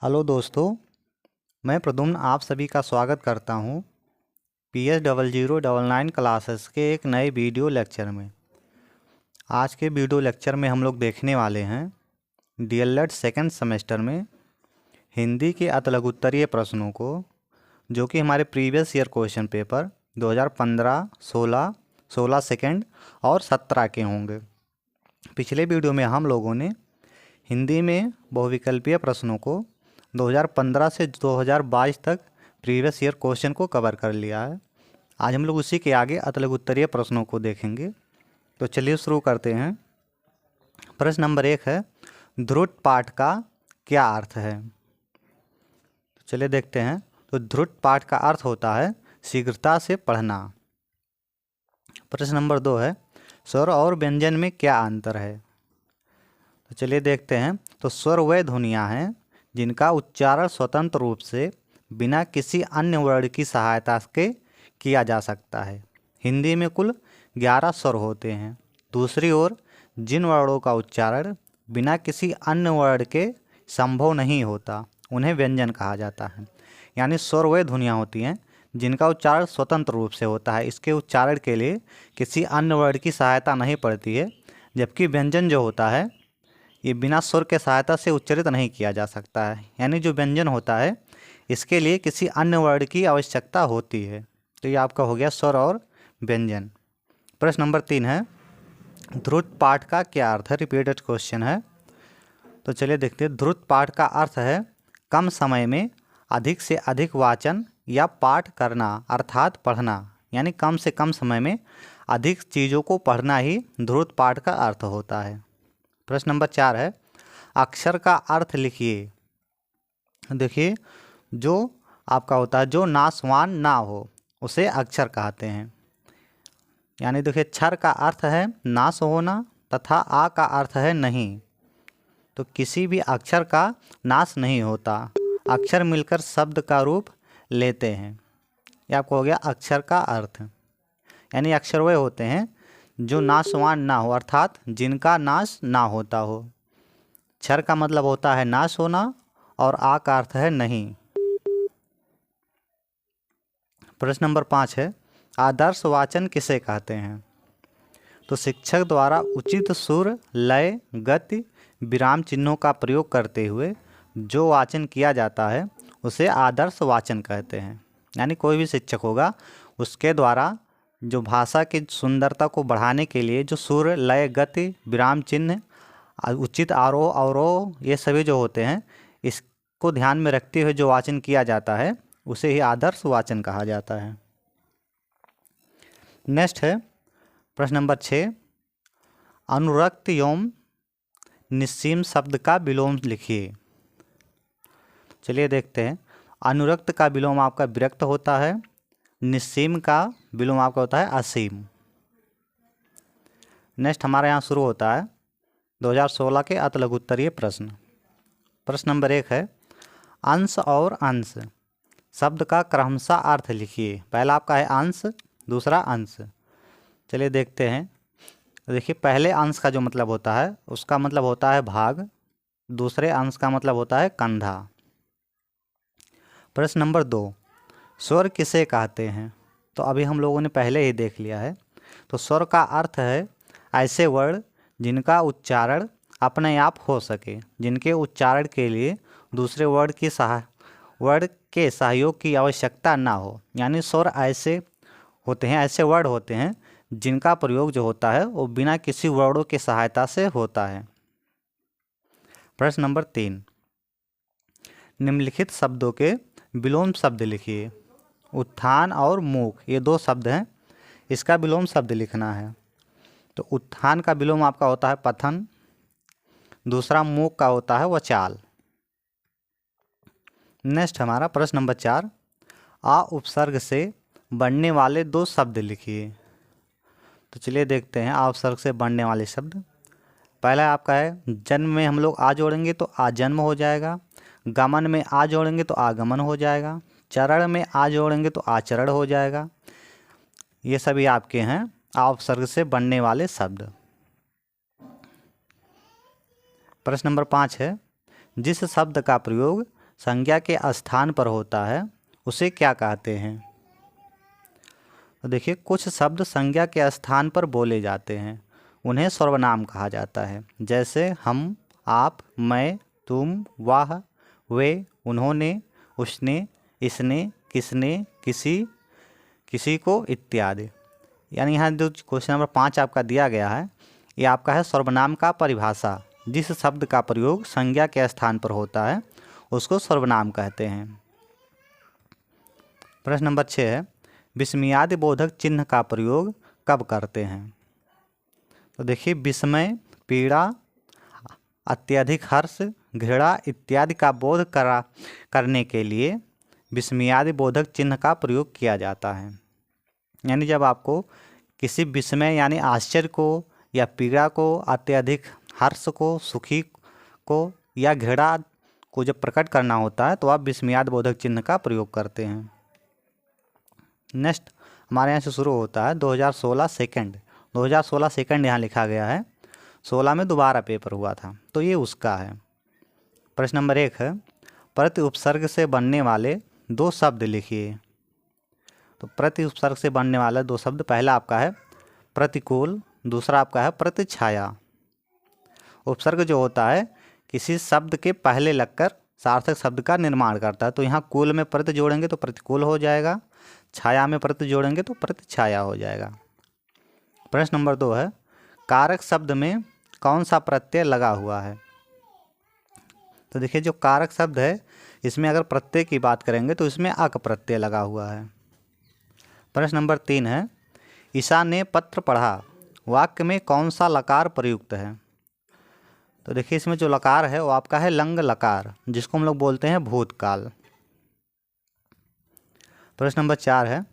Hello दोस्तों, मैं प्रद्युम्न आप सभी का स्वागत करता हूं PS0099 क्लासेस के एक नए वीडियो लेक्चर में। आज के वीडियो लेक्चर में हम लोग देखने वाले हैं DLED सेकेंड सेमेस्टर में हिंदी के अतिलघुत्तरीय प्रश्नों को, जो कि हमारे previous year question paper 2015, 16, 16 second और 17 के होंगे। पिछले वीडियो में हम लोगों ने हिंदी में बहुविकल्पीय प्रश्नों को 2015 से 2022 तक प्रीवियस ईयर क्वेश्चन को कवर कर लिया है। आज हम लोग उसी के आगे अतिलघुत्तरीय प्रश्नों को देखेंगे। तो चलिए शुरू करते हैं। प्रश्न नंबर 1 है, ध्रुट पाठ का क्या अर्थ है? तो चलिए देखते हैं। तो ध्रुट पाठ का अर्थ होता है शीघ्रता से पढ़ना। प्रश्न नंबर 2 है, स्वर और व्यंजन में क्या अंतर है? तो चलिए देखते हैं। तो स्वर वे ध्वनियाँ हैं जिनका उच्चारण स्वतंत्र रूप से बिना किसी अन्य वर्ण की सहायता के किया जा सकता है। हिंदी में कुल 11 स्वर होते हैं। दूसरी ओर जिन वर्णों का उच्चारण बिना किसी अन्य वर्ण के संभव नहीं होता उन्हें व्यंजन कहा जाता है। यानी स्वर वे ध्वनियाँ होती हैं जिनका उच्चारण स्वतंत्र रूप से होता है, इसके उच्चारण के लिए किसी अन्य वर्ण की सहायता नहीं पड़ती है। जबकि व्यंजन जो होता है ये बिना स्वर के सहायता से उच्चारित नहीं किया जा सकता है। यानी जो व्यंजन होता है इसके लिए किसी अन्य वर्ण की आवश्यकता होती है। तो ये आपका हो गया स्वर और व्यंजन। प्रश्न नंबर 3 है, ध्रुत पाठ का क्या अर्थ है? रिपीटेड क्वेश्चन है। तो चलिए देखते हैं। ध्रुत पाठ का अर्थ है कम समय में अधिक से अधिक वाचन या पाठ करना, अर्थात पढ़ना। यानी कम से कम समय में अधिक चीज़ों को पढ़ना ही ध्रुत पाठ का अर्थ होता है। प्रश्न नंबर 4 है, अक्षर का अर्थ लिखिए। देखिए, जो आपका होता है जो नाशवान ना हो उसे अक्षर कहते हैं। यानी देखिए, क्षर का अर्थ है नाश होना तथा आ का अर्थ है नहीं। तो किसी भी अक्षर का नाश नहीं होता, अक्षर मिलकर शब्द का रूप लेते हैं। यह आपको हो गया अक्षर का अर्थ। यानी अक्षर वे होते हैं जो नाशवान ना हो, अर्थात जिनका नाश ना होता हो। क्षर का मतलब होता है नाश होना और आ का अर्थ है नहीं। प्रश्न नंबर 5 है, आदर्श वाचन किसे कहते हैं? तो शिक्षक द्वारा उचित सुर, लय, गति, विराम चिन्हों का प्रयोग करते हुए जो वाचन किया जाता है उसे आदर्श वाचन कहते हैं। यानी कोई भी शिक्षक होगा उसके द्वारा जो भाषा की सुंदरता को बढ़ाने के लिए जो सुर, लय, गति, विराम चिन्ह, उचित आरोह अवरोह ये सभी जो होते हैं इसको ध्यान में रखते हुए जो वाचन किया जाता है उसे ही आदर्श वाचन कहा जाता है। नेक्स्ट है प्रश्न नंबर 6, अनुरक्त एवं निस्सीम शब्द का विलोम लिखिए। चलिए देखते हैं। अनुरक्त का विलोम आपका विरक्त होता है, निस्सीम का विलोम आपका होता है असीम। नेक्स्ट हमारे यहाँ शुरू होता है 2016 के अतिलघुत्तरीय प्रश्न। प्रश्न नंबर 1 है, अंश और अंश शब्द का क्रमशः अर्थ लिखिए। पहला आपका है अंश, दूसरा अंश। चलिए देखते हैं। देखिए, पहले अंश का जो मतलब होता है उसका मतलब होता है भाग, दूसरे अंश का मतलब होता है कंधा। प्रश्न नंबर 2, स्वर किसे कहते हैं? तो अभी हम लोगों ने पहले ही देख लिया है। तो स्वर का अर्थ है ऐसे वर्ण जिनका उच्चारण अपने आप हो सके, जिनके उच्चारण के लिए दूसरे वर्ण के सहयोग की आवश्यकता ना हो। यानी स्वर ऐसे होते हैं, ऐसे वर्ड होते हैं जिनका प्रयोग जो होता है वो बिना किसी वर्णों की सहायता से होता है। प्रश्न नंबर 3, निम्नलिखित शब्दों के विलोम शब्द लिखिए। उत्थान और मूक ये दो शब्द हैं, इसका विलोम शब्द लिखना है। तो उत्थान का विलोम आपका होता है पथन, दूसरा मूक का होता है वचाल। नेक्स्ट हमारा प्रश्न नंबर 4, आ उपसर्ग से बनने वाले दो शब्द लिखिए। तो चलिए देखते हैं आ उपसर्ग से बनने वाले शब्द। पहला आपका है जन्म में हम लोग आ जोड़ेंगे तो आ जन्म हो जाएगा, गमन में आ जोड़ेंगे तो आगमन हो जाएगा, चरण में आ जोड़ेंगे तो आचरण हो जाएगा। ये सभी आपके हैं आ उपसर्ग से बनने वाले शब्द। प्रश्न नंबर 5 है, जिस शब्द का प्रयोग संज्ञा के स्थान पर होता है उसे क्या कहते हैं? तो देखिए, कुछ शब्द संज्ञा के स्थान पर बोले जाते हैं, उन्हें सर्वनाम कहा जाता है। जैसे हम, आप, मैं, तुम, वह, वे, उन्होंने, उसने, इसने, किसने, किसी, किसी को इत्यादि। यानी यहाँ जो क्वेश्चन नंबर 5 आपका दिया गया है, ये आपका है सर्वनाम का परिभाषा। जिस शब्द का प्रयोग संज्ञा के स्थान पर होता है उसको सर्वनाम कहते हैं। प्रश्न नंबर 6 है, विस्मयादि बोधक चिन्ह का प्रयोग कब करते हैं? तो देखिए, विस्मय, पीड़ा, अत्यधिक हर्ष, घृणा इत्यादि का बोध करने के लिए विस्मयादि बोधक चिन्ह का प्रयोग किया जाता है। यानी जब आपको किसी विस्मय यानी आश्चर्य को या पीड़ा को, अत्यधिक हर्ष को, सुखी को या घृणा को जब प्रकट करना होता है तो आप विस्मयादि बोधक चिन्ह का प्रयोग करते हैं। नेक्स्ट हमारे यहाँ से शुरू होता है 2016 सेकंड। 2016 सेकंड यहाँ लिखा गया है, 16 में दोबारा पेपर हुआ था, तो ये उसका है। प्रश्न नंबर 1 है, प्रति उपसर्ग से बनने वाले दो शब्द लिखिए। तो प्रति उपसर्ग से बनने वाले दो शब्द, पहला आपका है प्रतिकूल, दूसरा आपका है प्रतिछाया। उपसर्ग जो होता है किसी शब्द के पहले लगकर सार्थक शब्द का निर्माण करता है। तो यहाँ कूल में प्रति जोड़ेंगे तो प्रतिकूल हो जाएगा, छाया में प्रति जोड़ेंगे तो प्रतिछाया हो जाएगा। प्रश्न नंबर 2 है, कारक शब्द में कौन सा प्रत्यय लगा हुआ है? तो देखिए, जो कारक शब्द है इसमें अगर प्रत्यय की बात करेंगे तो इसमें अक प्रत्यय लगा हुआ है। प्रश्न नंबर 3 है, ईशा ने पत्र पढ़ा, वाक्य में कौन सा लकार प्रयुक्त है? तो देखिए, इसमें जो लकार है वो आपका है लंग लकार, जिसको हम लोग बोलते हैं भूतकाल। प्रश्न नंबर 4 है,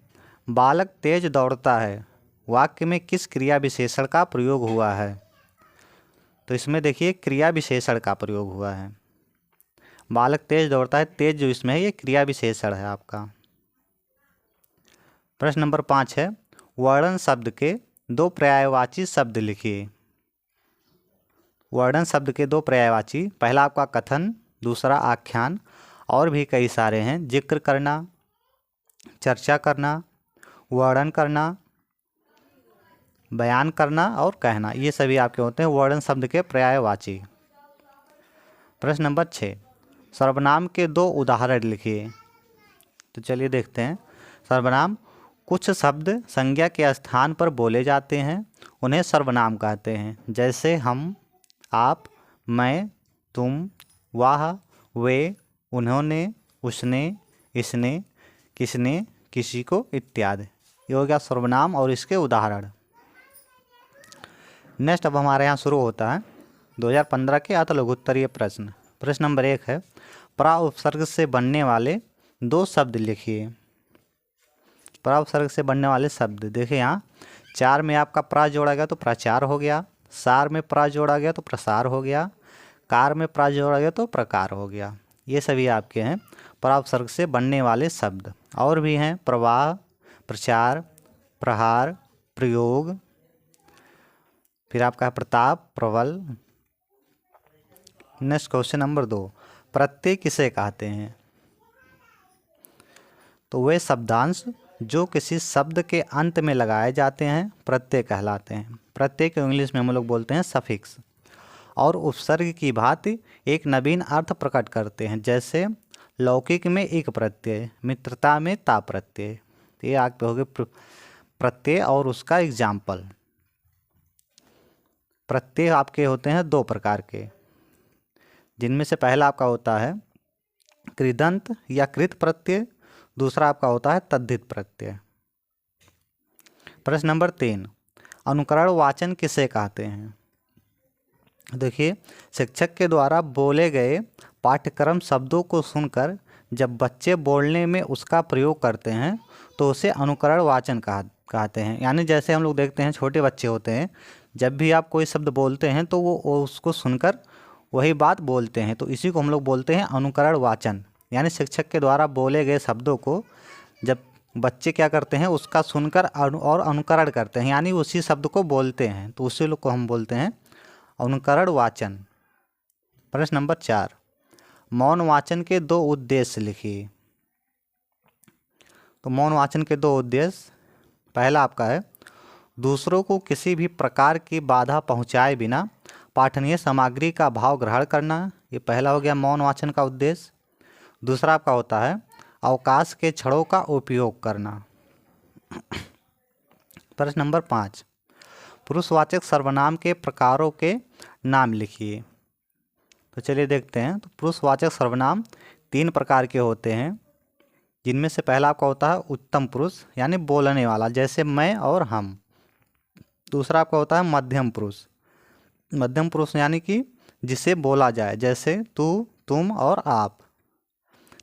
बालक तेज दौड़ता है, वाक्य में किस क्रिया विशेषण का प्रयोग हुआ है? तो इसमें देखिए क्रिया विशेषण का प्रयोग हुआ है। बालक तेज दौड़ता है, तेज जो इसमें है ये क्रिया विशेषण है आपका। प्रश्न नंबर 5 है, वर्णन शब्द के दो पर्यायवाची शब्द लिखिए। वर्णन शब्द के दो पर्यायवाची, पहला आपका कथन, दूसरा आख्यान, और भी कई सारे हैं। जिक्र करना, चर्चा करना, वर्णन करना, बयान करना और कहना, ये सभी आपके होते हैं वर्णन शब्द के पर्यायवाची। प्रश्न नंबर 6, सर्वनाम के दो उदाहरण लिखिए। तो चलिए देखते हैं। सर्वनाम, कुछ शब्द संज्ञा के स्थान पर बोले जाते हैं, उन्हें सर्वनाम कहते हैं। जैसे हम, आप, मैं, तुम, वह, वे, उन्होंने, उसने, इसने, किसने, किसी को इत्यादि। ये हो गया सर्वनाम और इसके उदाहरण। नेक्स्ट अब हमारे यहाँ शुरू होता है 2015 के अतः लघुत्तरीय प्रश्न। प्रश्न नंबर 1 है, प्रा उपसर्ग से बनने वाले दो शब्द लिखिए। प्रा उपसर्ग से बनने वाले शब्द देखिए, यहाँ 4 में आपका प्रा जोड़ा गया तो प्रचार हो गया, सार में प्रा जोड़ा गया तो प्रसार हो गया, कार में प्रा जोड़ा गया तो प्रकार हो गया। ये सभी आपके हैं प्रा उपसर्ग से बनने वाले शब्द। और भी हैं प्रवाह, प्रचार, प्रहार, प्रयोग, फिर आपका है प्रताप, प्रबल। नेक्स्ट क्वेश्चन नंबर 2, प्रत्यय किसे कहते हैं? तो वे शब्दांश जो किसी शब्द के अंत में लगाए जाते हैं प्रत्यय कहलाते हैं। प्रत्यय को इंग्लिश में हम लोग बोलते हैं सफिक्स, और उपसर्ग की भांति एक नवीन अर्थ प्रकट करते हैं। जैसे लौकिक में एक प्रत्यय, मित्रता में ता प्रत्यय। तो ये आपके हो गए प्रत्यय और उसका एग्जाम्पल। प्रत्यय आपके होते हैं दो प्रकार के, जिनमें से पहला आपका होता है कृदंत या कृत प्रत्यय, दूसरा आपका होता है तद्धित प्रत्यय। प्रश्न नंबर 3, अनुकरण वाचन किसे कहते हैं? देखिए, शिक्षक के द्वारा बोले गए पाठ्यक्रम शब्दों को सुनकर जब बच्चे बोलने में उसका प्रयोग करते हैं तो उसे अनुकरण वाचन कहते हैं। यानी जैसे हम लोग देखते हैं छोटे बच्चे होते हैं, जब भी आप कोई शब्द बोलते हैं तो वो उसको सुनकर वही बात बोलते हैं, तो इसी को हम लोग बोलते हैं अनुकरण वाचन। यानी शिक्षक के द्वारा बोले गए शब्दों को जब बच्चे क्या करते हैं उसका सुनकर और अनुकरण करते हैं, यानी उसी शब्द को बोलते हैं, तो उसी लोग को हम बोलते हैं अनुकरण वाचन। प्रश्न नंबर 4, मौन वाचन के दो उद्देश्य लिखिए। तो मौन वाचन के दो उद्देश्य, पहला आपका है दूसरों को किसी भी प्रकार की बाधा पहुंचाए बिना पाठनीय सामग्री का भाव ग्रहण करना, ये पहला हो गया मौन वाचन का उद्देश्य। दूसरा आपका होता है अवकाश के क्षणों का उपयोग करना। प्रश्न नंबर 5, पुरुषवाचक सर्वनाम के प्रकारों के नाम लिखिए। तो चलिए देखते हैं। तो पुरुषवाचक सर्वनाम 3 प्रकार के होते हैं, जिनमें से पहला आपका होता है उत्तम पुरुष यानी बोलने वाला, जैसे मैं और हम। दूसरा आपका होता है मध्यम पुरुष, मध्यम पुरुष यानी कि जिसे बोला जाए, जैसे तू, तुम और आप।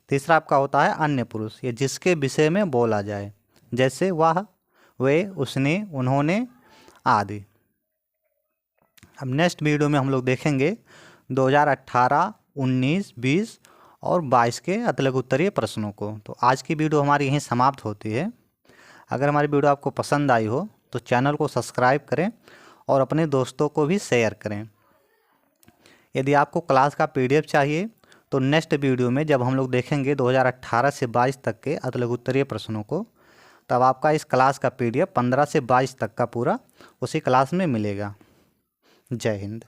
तीसरा आपका होता है अन्य पुरुष, ये जिसके विषय में बोला जाए, जैसे वह, वे, उसने, उन्होंने आदि। अब नेक्स्ट वीडियो में हम लोग देखेंगे 2018, 19, 20 और 22 के अतलग उत्तरीय प्रश्नों को। तो आज की वीडियो हमारी यहीं समाप्त होती है। अगर हमारी वीडियो आपको पसंद आई हो तो चैनल को सब्सक्राइब करें और अपने दोस्तों को भी शेयर करें। यदि आपको क्लास का PDF चाहिए तो नेक्स्ट वीडियो में जब हम लोग देखेंगे 2018 से 22 तक के अतलग उत्तरीय प्रश्नों को, तब आपका इस क्लास का PDF 15 से 22 तक का पूरा उसी क्लास में मिलेगा। जय हिंद।